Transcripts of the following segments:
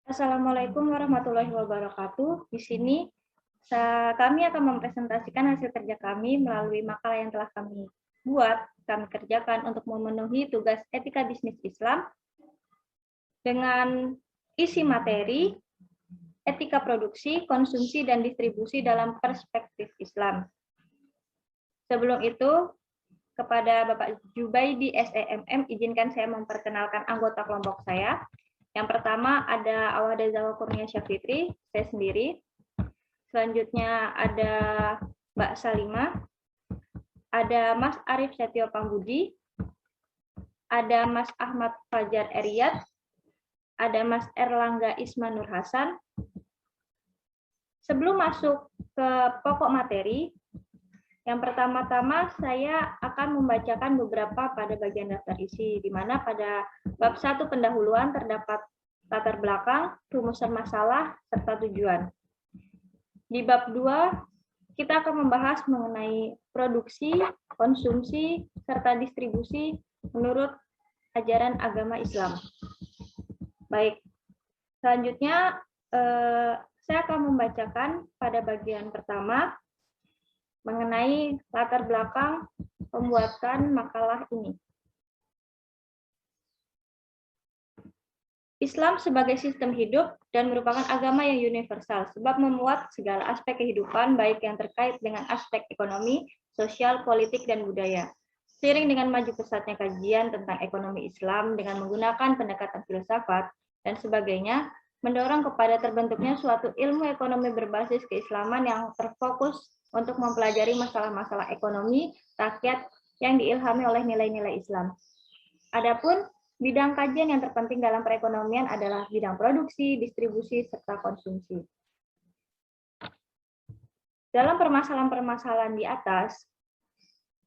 Assalamualaikum warahmatullahi wabarakatuh. Di sini kami akan mempresentasikan hasil kerja kami melalui makalah yang telah kami kerjakan untuk memenuhi tugas etika bisnis Islam dengan isi materi etika produksi, konsumsi, dan distribusi dalam perspektif Islam. Sebelum itu, kepada Bapak Jubaidi SEMM, izinkan saya memperkenalkan anggota kelompok saya. Yang pertama ada Awada Zawa Kurnia Syafitri, saya sendiri. Selanjutnya ada Mbak Salima, ada Mas Arif Setio Pambudi, ada Mas Ahmad Fajar Eriyat, ada Mas Erlangga Isman Nur Hasan. Sebelum masuk ke pokok materi, yang pertama-tama saya akan membacakan beberapa pada bagian daftar isi, di mana pada bab 1 pendahuluan terdapat latar belakang, rumusan masalah, serta tujuan. Di bab 2, kita akan membahas mengenai produksi, konsumsi, serta distribusi menurut ajaran agama Islam. Baik, selanjutnya saya akan membacakan pada bagian pertama mengenai latar belakang pembuatan makalah ini. Islam sebagai sistem hidup dan merupakan agama yang universal, sebab memuat segala aspek kehidupan, baik yang terkait dengan aspek ekonomi, sosial, politik, dan budaya. Seiring dengan maju pesatnya kajian tentang ekonomi Islam dengan menggunakan pendekatan filsafat dan sebagainya, mendorong kepada terbentuknya suatu ilmu ekonomi berbasis keislaman yang terfokus untuk mempelajari masalah-masalah ekonomi rakyat yang diilhami oleh nilai-nilai Islam. Adapun bidang kajian yang terpenting dalam perekonomian adalah bidang produksi, distribusi, serta konsumsi. Dalam permasalahan-permasalahan di atas,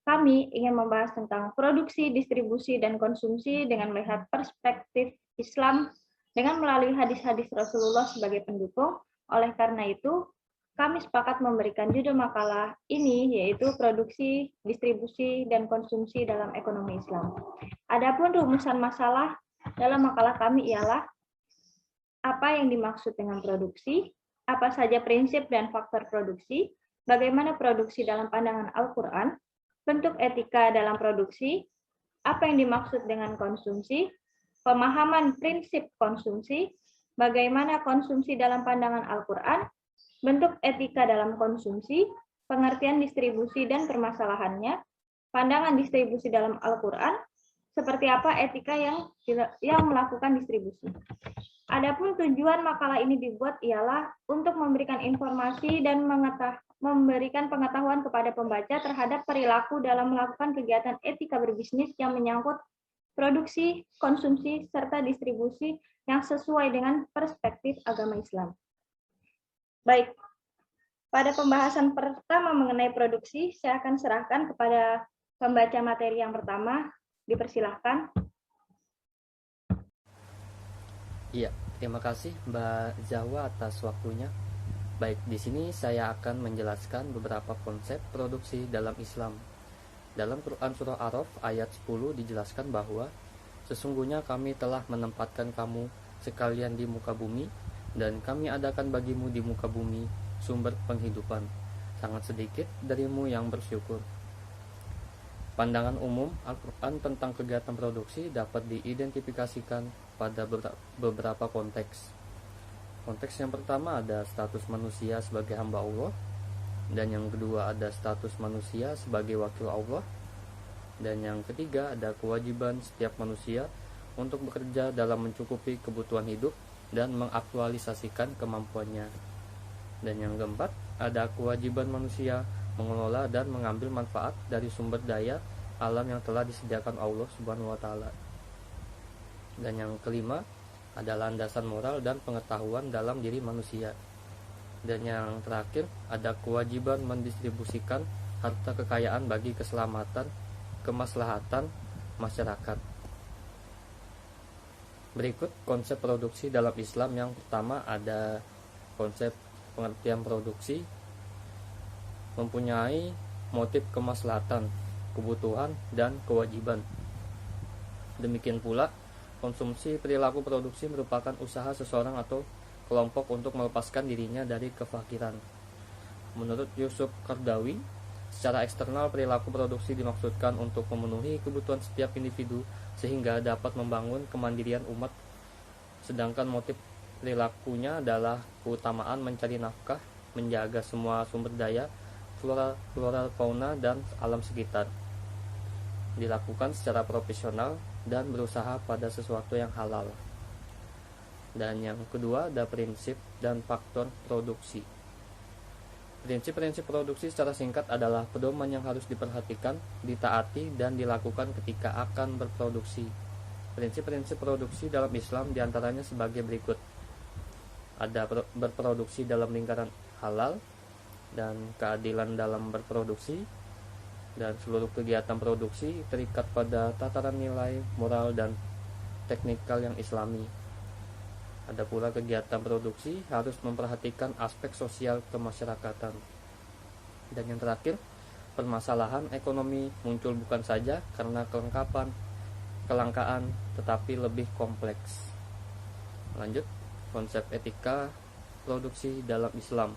kami ingin membahas tentang produksi, distribusi, dan konsumsi dengan melihat perspektif Islam dengan melalui hadis-hadis Rasulullah sebagai pendukung. Oleh karena itu, kami sepakat memberikan judul makalah ini yaitu produksi, distribusi, dan konsumsi dalam ekonomi Islam. Adapun rumusan masalah dalam makalah kami ialah apa yang dimaksud dengan produksi, apa saja prinsip dan faktor produksi, bagaimana produksi dalam pandangan Al-Quran, bentuk etika dalam produksi, apa yang dimaksud dengan konsumsi, pemahaman prinsip konsumsi, bagaimana konsumsi dalam pandangan Al-Quran, bentuk etika dalam konsumsi, pengertian distribusi dan permasalahannya, pandangan distribusi dalam Al-Quran, seperti apa etika yang melakukan distribusi. Adapun tujuan makalah ini dibuat ialah untuk memberikan informasi dan memberikan pengetahuan kepada pembaca terhadap perilaku dalam melakukan kegiatan etika berbisnis yang menyangkut produksi, konsumsi, serta distribusi yang sesuai dengan perspektif agama Islam. Baik, pada pembahasan pertama mengenai produksi, saya akan serahkan kepada pembaca materi yang pertama. Dipersilahkan. Iya, terima kasih Mbak Zawa atas waktunya. Baik, di sini saya akan menjelaskan beberapa konsep produksi dalam Islam. Dalam Quran Surah Araf ayat 10 dijelaskan bahwa sesungguhnya kami telah menempatkan kamu sekalian di muka bumi dan kami adakan bagimu di muka bumi sumber penghidupan. Sangat sedikit darimu yang bersyukur. Pandangan umum Al-Quran tentang kegiatan produksi dapat diidentifikasikan pada beberapa konteks. Konteks yang pertama ada status manusia sebagai hamba Allah, dan yang kedua ada status manusia sebagai wakil Allah, dan yang ketiga ada kewajiban setiap manusia untuk bekerja dalam mencukupi kebutuhan hidup dan mengaktualisasikan kemampuannya, dan yang keempat ada kewajiban manusia mengelola dan mengambil manfaat dari sumber daya alam yang telah disediakan Allah Subhanahu wa taala. Dan yang kelima ada landasan moral dan pengetahuan dalam diri manusia. Dan yang terakhir ada kewajiban mendistribusikan harta kekayaan bagi keselamatan, kemaslahatan masyarakat. Berikut konsep produksi dalam Islam. Yang pertama ada konsep pengertian produksi mempunyai motif kemaslahatan, kebutuhan, dan kewajiban. Demikian pula Konsumsi perilaku produksi merupakan usaha seseorang atau kelompok untuk melepaskan dirinya dari kefakiran. Menurut Yusuf Qardawi, secara eksternal perilaku produksi dimaksudkan untuk memenuhi kebutuhan setiap individu sehingga dapat membangun kemandirian umat, sedangkan motif perilakunya adalah keutamaan mencari nafkah, menjaga semua sumber daya, flora fauna, dan alam sekitar. Dilakukan secara profesional dan berusaha pada sesuatu yang halal. Dan yang kedua ada prinsip dan faktor produksi. Prinsip-prinsip produksi secara singkat adalah pedoman yang harus diperhatikan, ditaati, dan dilakukan ketika akan berproduksi. Prinsip-prinsip produksi dalam Islam diantaranya sebagai berikut. Ada berproduksi dalam lingkaran halal dan keadilan dalam berproduksi, dan seluruh kegiatan produksi terikat pada tataran nilai, moral, dan teknikal yang islami. Ada pula kegiatan produksi harus memperhatikan aspek sosial kemasyarakatan. Dan yang terakhir, permasalahan ekonomi muncul bukan saja karena kelangkaan, tetapi lebih kompleks. Lanjut, konsep etika produksi dalam Islam.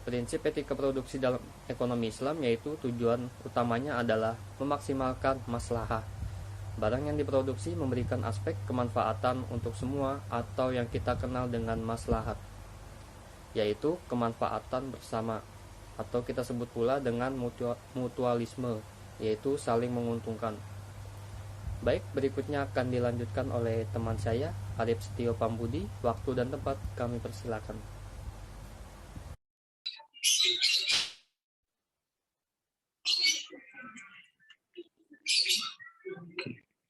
Prinsip etika produksi dalam ekonomi Islam yaitu tujuan utamanya adalah memaksimalkan maslahah. Barang yang diproduksi memberikan aspek kemanfaatan untuk semua atau yang kita kenal dengan maslahat, yaitu kemanfaatan bersama, atau kita sebut pula dengan mutualisme, yaitu saling menguntungkan. Baik, berikutnya akan dilanjutkan oleh teman saya, Arif Setio Pambudi. Waktu dan tempat kami persilakan.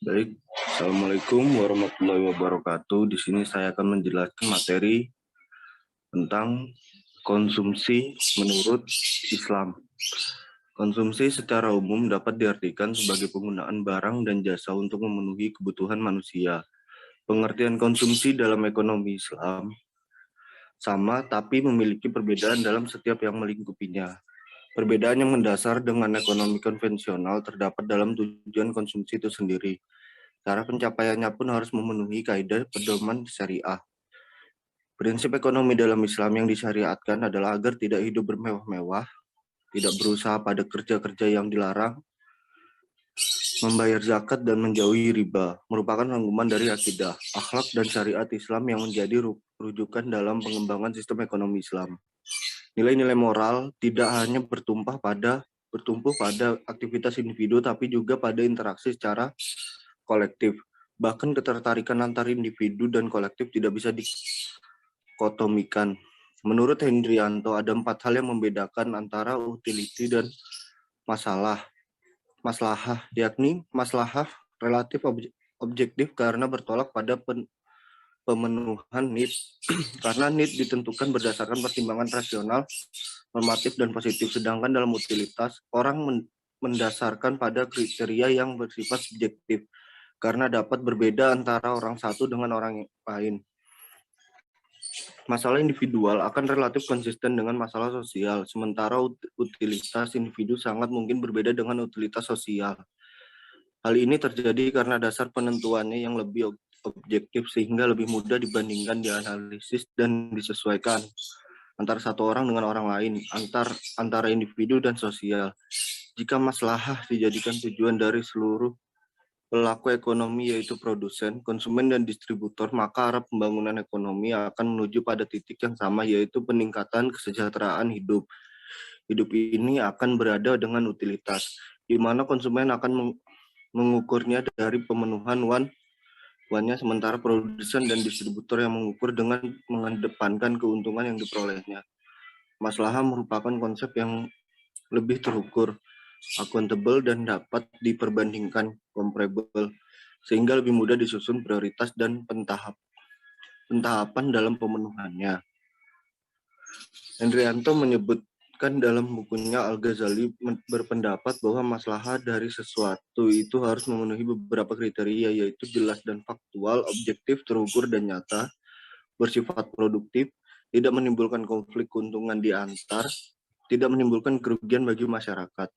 Baik, Assalamualaikum warahmatullahi wabarakatuh. Di sini saya akan menjelaskan materi tentang konsumsi menurut Islam. Konsumsi secara umum dapat diartikan sebagai penggunaan barang dan jasa untuk memenuhi kebutuhan manusia. Pengertian konsumsi dalam ekonomi Islam sama, tapi memiliki perbedaan dalam setiap yang melingkupinya. Perbedaan yang mendasar dengan ekonomi konvensional terdapat dalam tujuan konsumsi itu sendiri. Cara pencapaiannya pun harus memenuhi kaidah pedoman syariah. Prinsip ekonomi dalam Islam yang disyariatkan adalah agar tidak hidup bermewah-mewah, tidak berusaha pada kerja-kerja yang dilarang, membayar zakat dan menjauhi riba, merupakan rangkuman dari akidah, akhlak, dan syariat Islam yang menjadi rujukan dalam pengembangan sistem ekonomi Islam. Nilai-nilai moral tidak hanya bertumpu pada aktivitas individu, tapi juga pada interaksi secara kolektif. Bahkan ketertarikan antar individu dan kolektif tidak bisa dikotomikan. Menurut Hendrianto, ada 4 hal yang membedakan antara utility dan maslahah, yakni maslahah relatif objektif karena bertolak pada pemenuhan need, karena need ditentukan berdasarkan pertimbangan rasional, normatif, dan positif, sedangkan dalam utilitas, orang mendasarkan pada kriteria yang bersifat subjektif, karena dapat berbeda antara orang satu dengan orang lain. Masalah individual akan relatif konsisten dengan masalah sosial, sementara utilitas individu sangat mungkin berbeda dengan utilitas sosial. Hal ini terjadi karena dasar penentuannya yang lebih objektif sehingga lebih mudah dibandingkan, dianalisis, dan disesuaikan antara satu orang dengan orang lain, antara individu dan sosial. Jika maslahah dijadikan tujuan dari seluruh pelaku ekonomi yaitu produsen, konsumen, dan distributor, maka arah pembangunan ekonomi akan menuju pada titik yang sama yaitu peningkatan kesejahteraan hidup. Hidup ini akan berada dengan utilitas, di mana konsumen akan mengukurnya dari pemenuhan wannya, sementara produsen dan distributor yang mengukur dengan mengedepankan keuntungan yang diperolehnya. Maslahah merupakan konsep yang lebih terukur, accountable, dan dapat diperbandingkan, comparable, sehingga lebih mudah disusun prioritas dan pentahapan dalam pemenuhannya. Hendrianto menyebutkan dalam bukunya, Al-Ghazali berpendapat bahwa maslahah dari sesuatu itu harus memenuhi beberapa kriteria, yaitu jelas dan faktual, objektif, terukur, dan nyata, bersifat produktif, tidak menimbulkan konflik keuntungan di antar, tidak menimbulkan kerugian bagi masyarakat.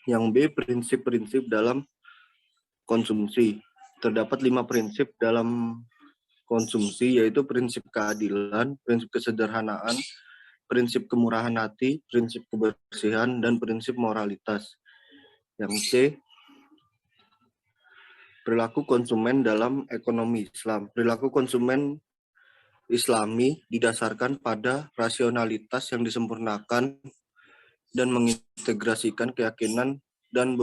Yang B, prinsip-prinsip dalam konsumsi. terdapat 5 prinsip dalam konsumsi, yaitu prinsip keadilan, prinsip kesederhanaan, prinsip kemurahan hati, prinsip kebersihan, dan prinsip moralitas. Yang C, perilaku konsumen dalam ekonomi Islam. Perilaku konsumen Islami didasarkan pada rasionalitas yang disempurnakan dan mengintegrasikan keyakinan dan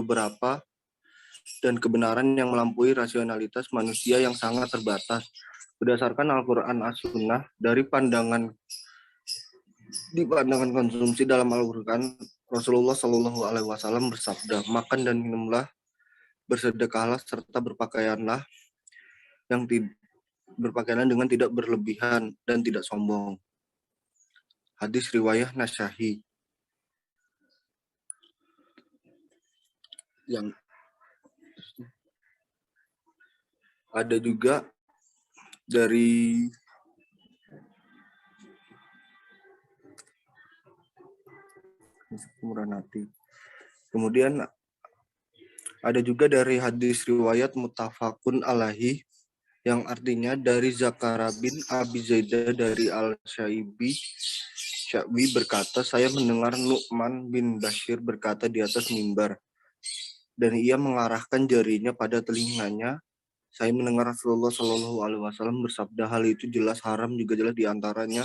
kebenaran yang melampaui rasionalitas manusia yang sangat terbatas. Berdasarkan Al-Quran As-Sunnah, di pandangan konsumsi dalam Al-Quran, Rasulullah Shallallahu Alaihi Wasallam bersabda, makan dan minumlah, bersedekahlah serta berpakaianlah dengan tidak berlebihan dan tidak sombong. Hadis riwayat Nasyahi. Yang ada juga dari kemurahan hati. Kemudian ada juga dari hadis riwayat muttafaqun alaihi yang artinya dari Zakaria bin Abi Zaidah dari Al-Syaibi berkata, saya mendengar Nu'man bin Bashir berkata di atas mimbar, dan ia mengarahkan jarinya pada telinganya. Saya mendengar Rasulullah Shallallahu Alaihi Wasallam bersabda, hal itu jelas haram, juga jelas diantaranya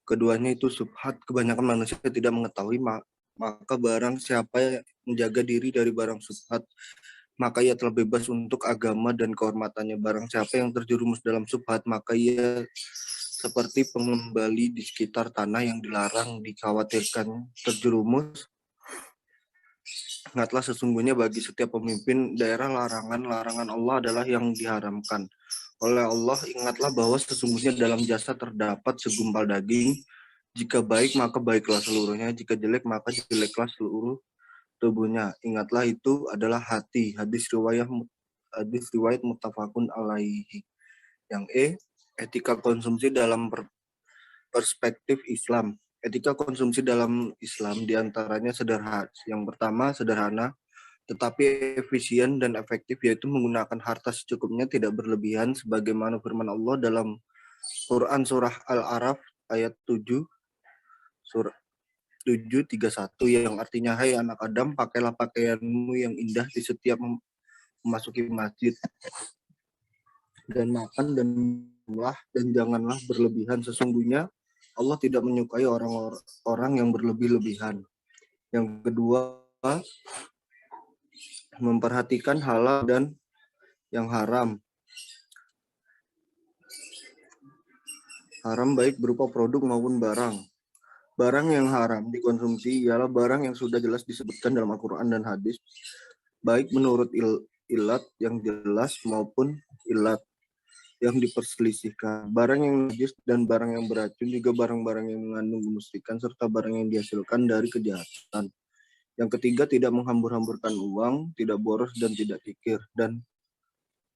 keduanya itu subhat. Kebanyakan manusia tidak mengetahui, maka barang siapa yang menjaga diri dari barang subhat, maka ia telah bebas untuk agama dan kehormatannya. Barang siapa yang terjerumus dalam subhat, maka ia seperti pengembali di sekitar tanah yang dilarang, dikhawatirkan terjerumus. Ingatlah sesungguhnya bagi setiap pemimpin daerah larangan Allah adalah yang diharamkan oleh Allah. Ingatlah bahwa sesungguhnya dalam jasa terdapat segumpal daging. Jika baik maka baiklah seluruhnya, jika jelek maka jeleklah seluruh tubuhnya. Ingatlah itu adalah hati. Hadis riwayat muttafaqun alaihi. Yang E, etika konsumsi dalam perspektif Islam. Etika konsumsi dalam Islam diantaranya sederhana. Yang pertama sederhana, tetapi efisien dan efektif, yaitu menggunakan harta secukupnya, tidak berlebihan, sebagaimana firman Allah dalam Quran surah Al-A'raf ayat 7, surah 7:31, yang artinya, hai anak Adam, pakailah pakaianmu yang indah di setiap memasuki masjid, dan makan dan minumlah, dan janganlah berlebihan, sesungguhnya Allah tidak menyukai orang yang berlebih-lebihan. Yang kedua, memperhatikan halal dan yang haram. Haram baik berupa produk maupun barang. Barang yang haram dikonsumsi ialah barang yang sudah jelas disebutkan dalam Al-Quran dan hadis, baik menurut ilat yang jelas maupun ilat yang diperselisihkan. Barang yang najis dan barang yang beracun, juga barang-barang yang mengandung kemusyrikan, serta barang yang dihasilkan dari kejahatan. Yang ketiga, tidak menghambur-hamburkan uang, tidak boros dan tidak kikir. Dan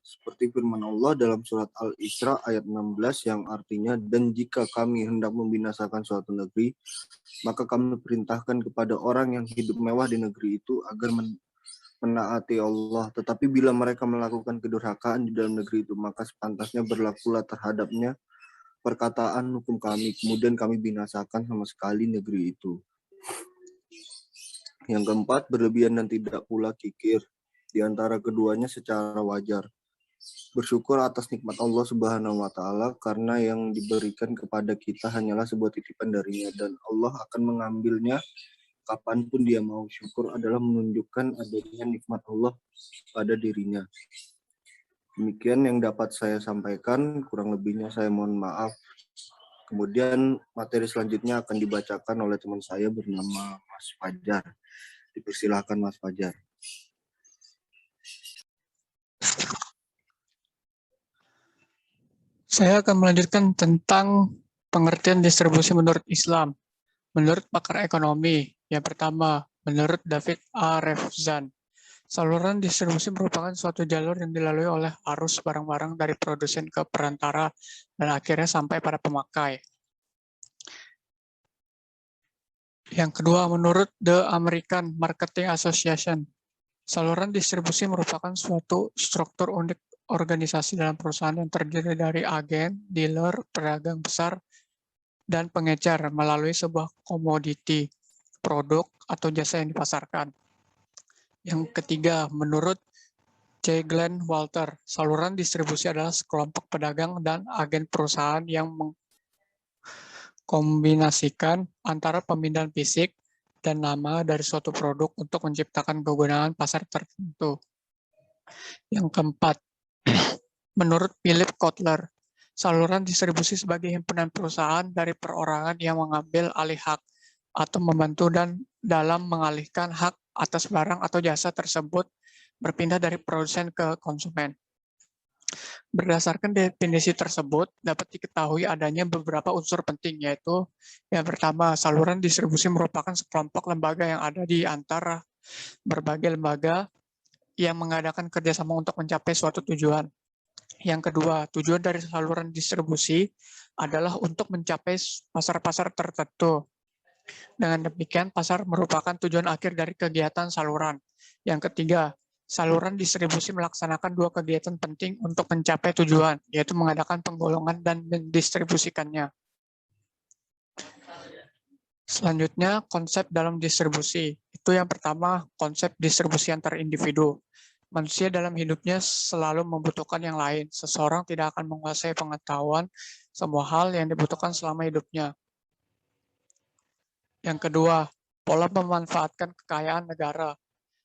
seperti firman Allah dalam surat Al-Isra ayat 16 yang artinya, dan jika kami hendak membinasakan suatu negeri, maka kami perintahkan kepada orang yang hidup mewah di negeri itu agar menaati Allah. Tetapi bila mereka melakukan kedurhakaan di dalam negeri itu, maka sepantasnya berlakulah terhadapnya perkataan hukum kami, kemudian kami binasakan sama sekali negeri itu. Yang keempat, berlebihan dan tidak pula kikir. Di antara keduanya secara wajar. Bersyukur atas nikmat Allah Subhanahu wa Ta'ala, karena yang diberikan kepada kita hanyalah sebuah titipan darinya, dan Allah akan mengambilnya kapanpun dia mau. Syukur adalah menunjukkan adanya nikmat Allah pada dirinya. Demikian yang dapat saya sampaikan, kurang lebihnya saya mohon maaf. Kemudian materi selanjutnya akan dibacakan oleh teman saya bernama Mas Fajar. Dipersilakan Mas Fajar. Saya akan melanjutkan tentang pengertian distribusi menurut Islam. Menurut pakar ekonomi, yang pertama, menurut David A. Refzan, saluran distribusi merupakan suatu jalur yang dilalui oleh arus barang-barang dari produsen ke perantara dan akhirnya sampai pada pemakai. Yang kedua, menurut The American Marketing Association, saluran distribusi merupakan suatu struktur organisasi dalam perusahaan yang terdiri dari agen, dealer, pedagang besar, dan pengecer melalui sebuah komoditi, produk, atau jasa yang dipasarkan. Yang ketiga, menurut C. Glenn Walter, saluran distribusi adalah sekelompok pedagang dan agen perusahaan yang mengkombinasikan antara pemindahan fisik dan nama dari suatu produk untuk menciptakan kegunaan pasar tertentu. Yang keempat, menurut Philip Kotler, saluran distribusi sebagai himpunan perusahaan dari perorangan yang mengambil alih hak atau membantu dan dalam mengalihkan hak atas barang atau jasa tersebut berpindah dari produsen ke konsumen. Berdasarkan definisi tersebut, dapat diketahui adanya beberapa unsur penting, yaitu yang pertama, saluran distribusi merupakan sekelompok lembaga yang ada di antara berbagai lembaga yang mengadakan kerjasama untuk mencapai suatu tujuan. Yang kedua, tujuan dari saluran distribusi adalah untuk mencapai pasar-pasar tertentu. Dengan demikian, pasar merupakan tujuan akhir dari kegiatan saluran. Yang ketiga, saluran distribusi melaksanakan dua kegiatan penting untuk mencapai tujuan, yaitu mengadakan penggolongan dan mendistribusikannya. Selanjutnya, konsep dalam distribusi. Itu yang pertama, konsep distribusi antar individu. Manusia dalam hidupnya selalu membutuhkan yang lain. Seseorang tidak akan menguasai pengetahuan semua hal yang dibutuhkan selama hidupnya. Yang kedua, pola memanfaatkan kekayaan negara.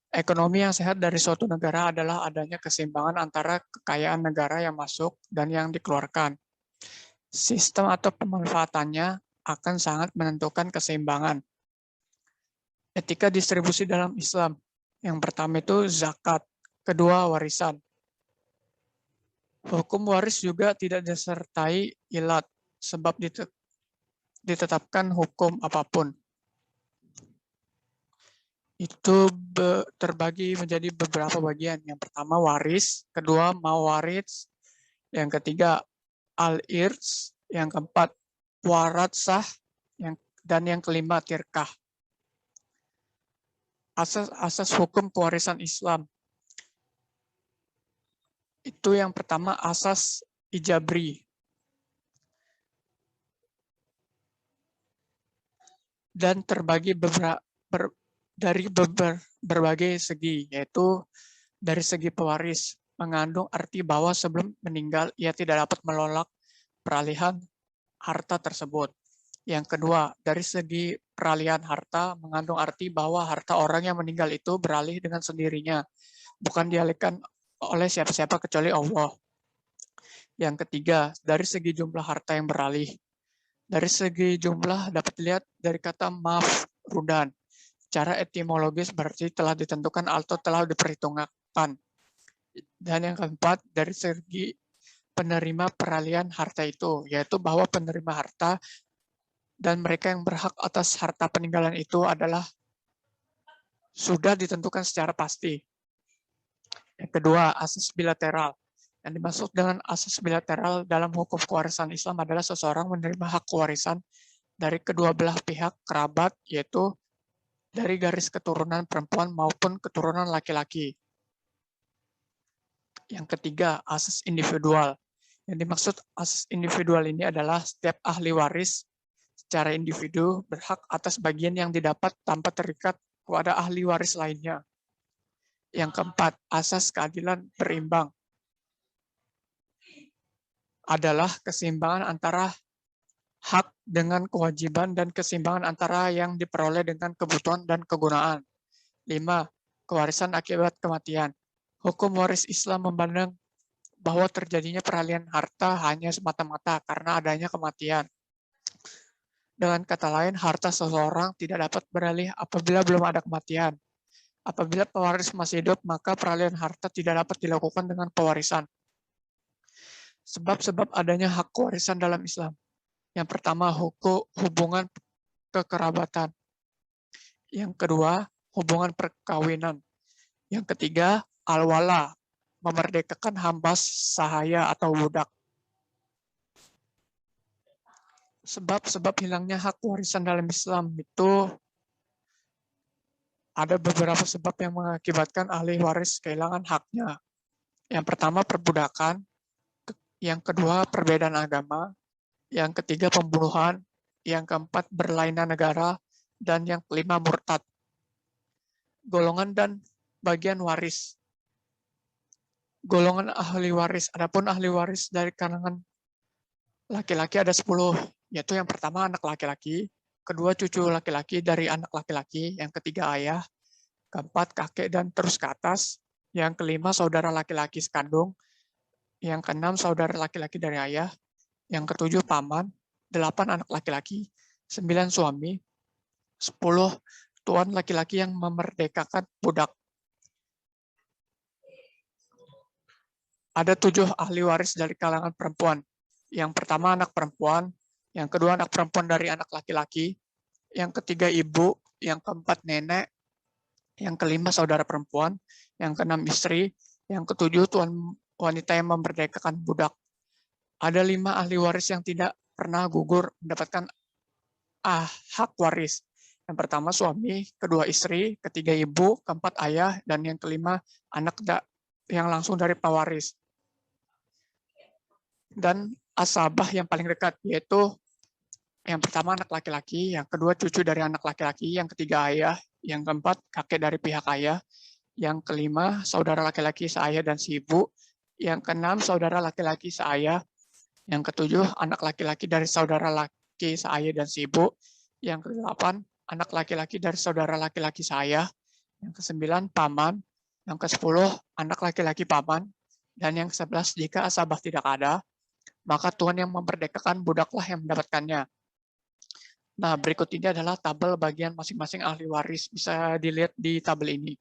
Ekonomi yang sehat dari suatu negara adalah adanya keseimbangan antara kekayaan negara yang masuk dan yang dikeluarkan. Sistem atau pemanfaatannya akan sangat menentukan keseimbangan. Etika distribusi dalam Islam. Yang pertama itu zakat, kedua warisan. Hukum waris juga tidak disertai ilat, sebab ditetapkan hukum apapun. Itu terbagi menjadi beberapa bagian. Yang pertama waris, kedua mawaris, yang ketiga al-irs, yang keempat waratsah, dan yang kelima tirkah. Asas hukum pewarisan Islam. Itu yang pertama asas ijabri. Dan terbagi dari berbagai segi, yaitu dari segi pewaris, mengandung arti bahwa sebelum meninggal ia tidak dapat menolak peralihan harta tersebut. Yang kedua, dari segi peralihan harta mengandung arti bahwa harta orang yang meninggal itu beralih dengan sendirinya, bukan dialihkan oleh siapa-siapa kecuali Allah. Yang ketiga, dari segi jumlah harta yang beralih. Dari segi jumlah dapat dilihat dari kata mafrudan. Secara etimologis berarti telah ditentukan atau telah diperhitungkan. Dan yang keempat, dari segi penerima peralihan harta itu, yaitu bahwa penerima harta dan mereka yang berhak atas harta peninggalan itu adalah sudah ditentukan secara pasti. Yang kedua, asas bilateral. Yang dimaksud dengan asas bilateral dalam hukum kewarisan Islam adalah seseorang menerima hak warisan dari kedua belah pihak kerabat, yaitu dari garis keturunan perempuan maupun keturunan laki-laki. Yang ketiga, asas individual. Yang dimaksud asas individual ini adalah setiap ahli waris secara individu berhak atas bagian yang didapat tanpa terikat kepada ahli waris lainnya. Yang keempat, asas keadilan berimbang. Adalah keseimbangan antara hak dengan kewajiban dan keseimbangan antara yang diperoleh dengan kebutuhan dan kegunaan. 5. Kewarisan akibat kematian. Hukum waris Islam memandang bahwa terjadinya peralihan harta hanya semata-mata karena adanya kematian. Dengan kata lain, harta seseorang tidak dapat beralih apabila belum ada kematian. Apabila pewaris masih hidup, maka peralihan harta tidak dapat dilakukan dengan pewarisan. Sebab-sebab adanya hak warisan dalam Islam. Yang pertama, hubungan kekerabatan. Yang kedua, hubungan perkawinan. Yang ketiga, al-wala, memerdekakan hamba sahaya atau budak. Sebab-sebab hilangnya hak warisan dalam Islam itu ada beberapa sebab yang mengakibatkan ahli waris kehilangan haknya. Yang pertama perbudakan, yang kedua perbedaan agama, yang ketiga pembunuhan, yang keempat berlainan negara, dan yang kelima murtad. Golongan dan bagian waris. Golongan ahli waris. Adapun ahli waris dari kalangan laki-laki ada 10, yaitu yang pertama anak laki-laki, kedua cucu laki-laki dari anak laki-laki, yang ketiga ayah, keempat kakek dan terus ke atas, yang kelima saudara laki-laki sekandung, yang keenam saudara laki-laki dari ayah, yang ketujuh paman, 8 anak laki-laki, 9 suami, 10 tuan laki-laki yang memerdekakan budak. Ada 7 ahli waris dari kalangan perempuan. Yang pertama anak perempuan, yang kedua anak perempuan dari anak laki-laki, yang ketiga ibu, yang keempat nenek, yang kelima saudara perempuan, yang keenam istri, yang ketujuh tuan wanita yang memerdekakan budak. Ada 5 ahli waris yang tidak pernah gugur mendapatkan hak waris. Yang pertama suami, kedua istri, ketiga ibu, keempat ayah, dan yang kelima anak yang langsung dari pewaris. Dan asabah yang paling dekat, yaitu yang pertama anak laki-laki, yang kedua cucu dari anak laki-laki, yang ketiga ayah, yang keempat kakek dari pihak ayah, yang kelima saudara laki-laki seayah dan seibu, yang keenam saudara laki-laki seayah, yang ketujuh anak laki-laki dari saudara laki seayah dan seibu, yang kedelapan anak laki-laki dari saudara laki-laki seayah, yang kesembilan paman, yang kesepuluh anak laki-laki paman, dan yang ke-11 jika asabah tidak ada, maka tuan yang memerdekakan budaklah yang mendapatkannya. Nah, berikut ini adalah tabel bagian masing-masing ahli waris. Bisa dilihat di tabel ini.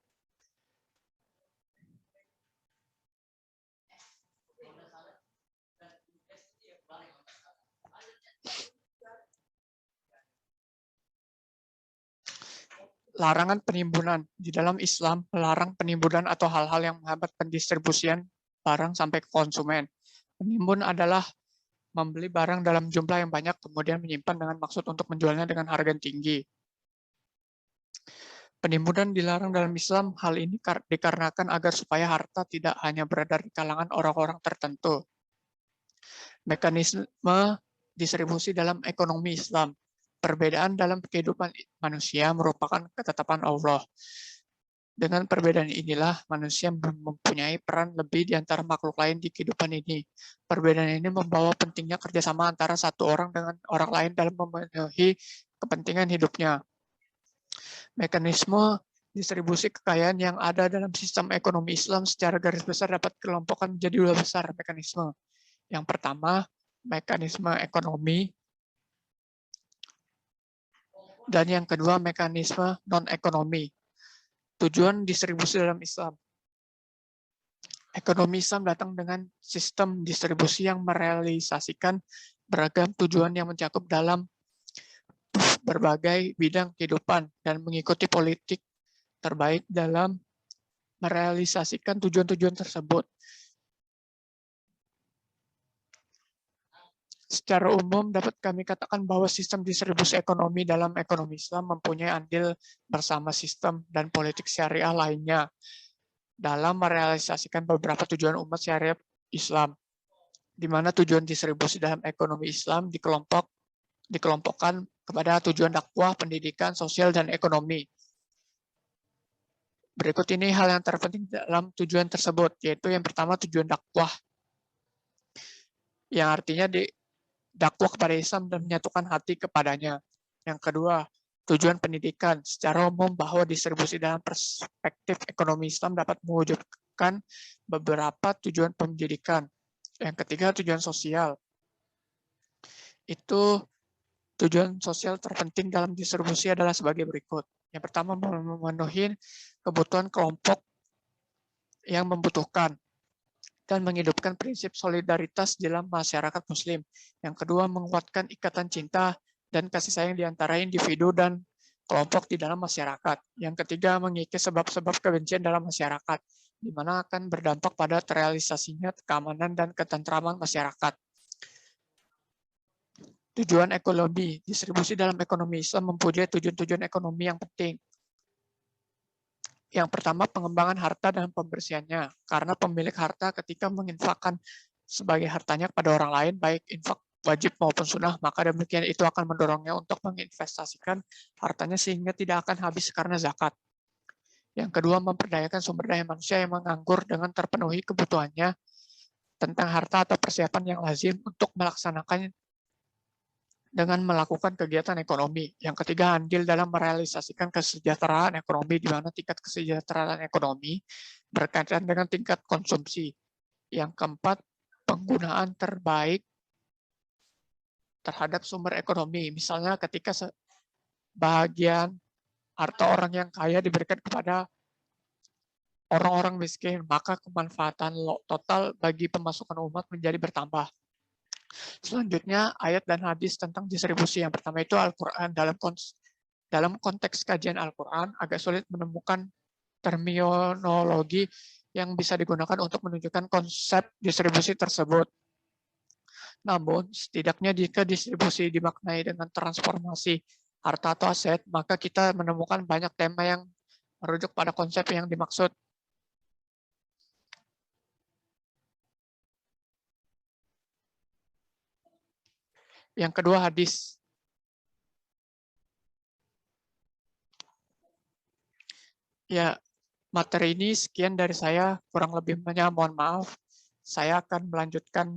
Larangan penimbunan. Di dalam Islam, melarang penimbunan atau hal-hal yang menghambat pendistribusian barang sampai ke konsumen. Penimbun adalah membeli barang dalam jumlah yang banyak, kemudian menyimpan dengan maksud untuk menjualnya dengan harga yang tinggi. Penimbunan dilarang dalam Islam, hal ini dikarenakan agar supaya harta tidak hanya beredar di kalangan orang-orang tertentu. Mekanisme distribusi dalam ekonomi Islam. Perbedaan dalam kehidupan manusia merupakan ketetapan Allah. Dengan perbedaan inilah, manusia mempunyai peran lebih di antara makhluk lain di kehidupan ini. Perbedaan ini membawa pentingnya kerjasama antara satu orang dengan orang lain dalam memenuhi kepentingan hidupnya. Mekanisme distribusi kekayaan yang ada dalam sistem ekonomi Islam secara garis besar dapat dikelompokkan menjadi 2 besar mekanisme. Yang pertama, mekanisme ekonomi, dan yang kedua, mekanisme non-ekonomi. Tujuan distribusi dalam Islam. Ekonomi Islam datang dengan sistem distribusi yang merealisasikan beragam tujuan yang mencakup dalam berbagai bidang kehidupan dan mengikuti politik terbaik dalam merealisasikan tujuan-tujuan tersebut. Secara umum dapat kami katakan bahwa sistem distribusi ekonomi dalam ekonomi Islam mempunyai andil bersama sistem dan politik syariah lainnya dalam merealisasikan beberapa tujuan umat syariah Islam, di mana tujuan distribusi dalam ekonomi Islam dikelompokkan kepada tujuan dakwah, pendidikan, sosial, dan ekonomi. Berikut ini hal yang terpenting dalam tujuan tersebut, yaitu yang pertama tujuan dakwah, yang artinya dakwah kepada Islam dan menyatukan hati kepadanya. Yang kedua, tujuan pendidikan. Secara umum bahwa distribusi dalam perspektif ekonomi Islam dapat mewujudkan beberapa tujuan pendidikan. Yang ketiga, tujuan sosial. Itu tujuan sosial terpenting dalam distribusi adalah sebagai berikut. Yang pertama, memenuhi kebutuhan kelompok yang membutuhkan dan menghidupkan prinsip solidaritas dalam masyarakat Muslim. Yang kedua, menguatkan ikatan cinta dan kasih sayang di antara individu dan kelompok di dalam masyarakat. Yang ketiga, mengikis sebab-sebab kebencian dalam masyarakat, di mana akan berdampak pada terrealisasinya keamanan dan ketentraman masyarakat. Tujuan ekonomi. Distribusi dalam ekonomi Islam mempunyai tujuan-tujuan ekonomi yang penting. Yang pertama, pengembangan harta dan pembersihannya. Karena pemilik harta ketika menginfakkan sebagai hartanya kepada orang lain, baik infak wajib maupun sunnah, maka demikian itu akan mendorongnya untuk menginvestasikan hartanya sehingga tidak akan habis karena zakat. Yang kedua, memperdayakan sumber daya manusia yang menganggur dengan terpenuhi kebutuhannya tentang harta atau persiapan yang lazim untuk melaksanakan dengan melakukan kegiatan ekonomi. Yang ketiga, andil dalam merealisasikan kesejahteraan ekonomi, di mana tingkat kesejahteraan ekonomi berkaitan dengan tingkat konsumsi. Yang keempat, penggunaan terbaik terhadap sumber ekonomi. Misalnya ketika bagian harta orang yang kaya diberikan kepada orang-orang miskin, maka kemanfaatan total bagi pemasukan umat menjadi bertambah. Selanjutnya, ayat dan hadis tentang distribusi. Yang pertama itu Al-Quran. Dalam konteks kajian Al-Quran, agak sulit menemukan terminologi yang bisa digunakan untuk menunjukkan konsep distribusi tersebut. Namun, setidaknya jika distribusi dimaknai dengan transformasi harta atau aset, maka kita menemukan banyak tema yang merujuk pada konsep yang dimaksud. Yang kedua, hadis. Ya, materi ini sekian dari saya, kurang lebihnya mohon maaf. Saya akan melanjutkan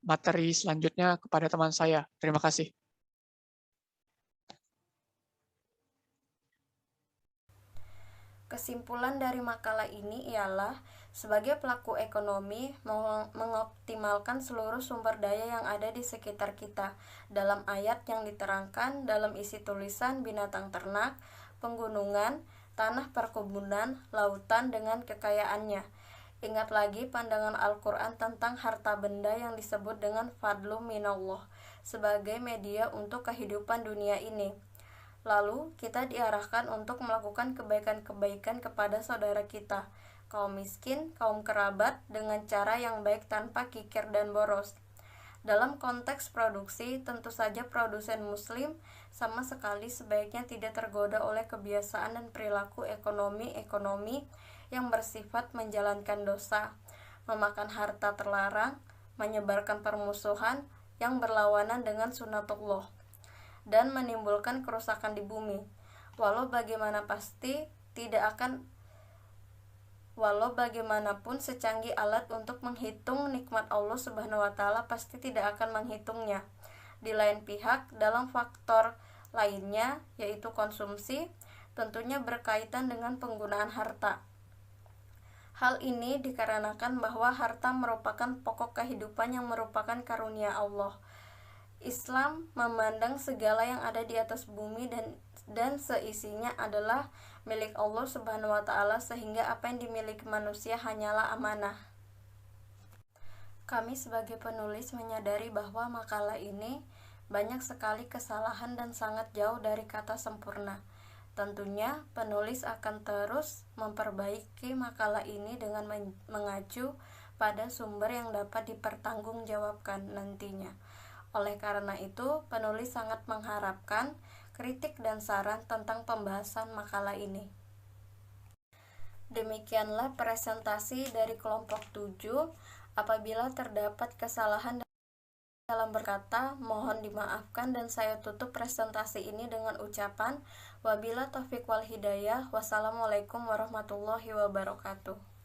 materi selanjutnya kepada teman saya. Terima kasih. Kesimpulan dari makalah ini ialah sebagai pelaku ekonomi mengoptimalkan seluruh sumber daya yang ada di sekitar kita. Dalam ayat yang diterangkan dalam isi tulisan binatang ternak, penggunungan, tanah perkebunan, lautan dengan kekayaannya. Ingat lagi pandangan Al-Quran tentang harta benda yang disebut dengan fadlu minallah sebagai media untuk kehidupan dunia ini. Lalu, kita diarahkan untuk melakukan kebaikan-kebaikan kepada saudara kita, kaum miskin, kaum kerabat, dengan cara yang baik tanpa kikir dan boros. Dalam konteks produksi, tentu saja produsen muslim sama sekali sebaiknya tidak tergoda oleh kebiasaan dan perilaku ekonomi yang bersifat menjalankan dosa, memakan harta terlarang, menyebarkan permusuhan yang berlawanan dengan sunnatullah, dan menimbulkan kerusakan di bumi. Walau bagaimanapun secanggih alat untuk menghitung nikmat Allah Subhanahu wa taala pasti tidak akan menghitungnya. Di lain pihak, dalam faktor lainnya yaitu konsumsi, tentunya berkaitan dengan penggunaan harta. Hal ini dikarenakan bahwa harta merupakan pokok kehidupan yang merupakan karunia Allah. Islam memandang segala yang ada di atas bumi dan seisinya adalah milik Allah Subhanahu wa taala, sehingga apa yang dimiliki manusia hanyalah amanah. Kami sebagai penulis menyadari bahwa makalah ini banyak sekali kesalahan dan sangat jauh dari kata sempurna. Tentunya penulis akan terus memperbaiki makalah ini dengan mengacu pada sumber yang dapat dipertanggungjawabkan nantinya. Oleh karena itu, penulis sangat mengharapkan kritik dan saran tentang pembahasan makalah ini. Demikianlah presentasi dari kelompok 7. Apabila terdapat kesalahan dalam berkata, mohon dimaafkan, dan saya tutup presentasi ini dengan ucapan wabila taufiq wal hidayah. Wassalamualaikum warahmatullahi wabarakatuh.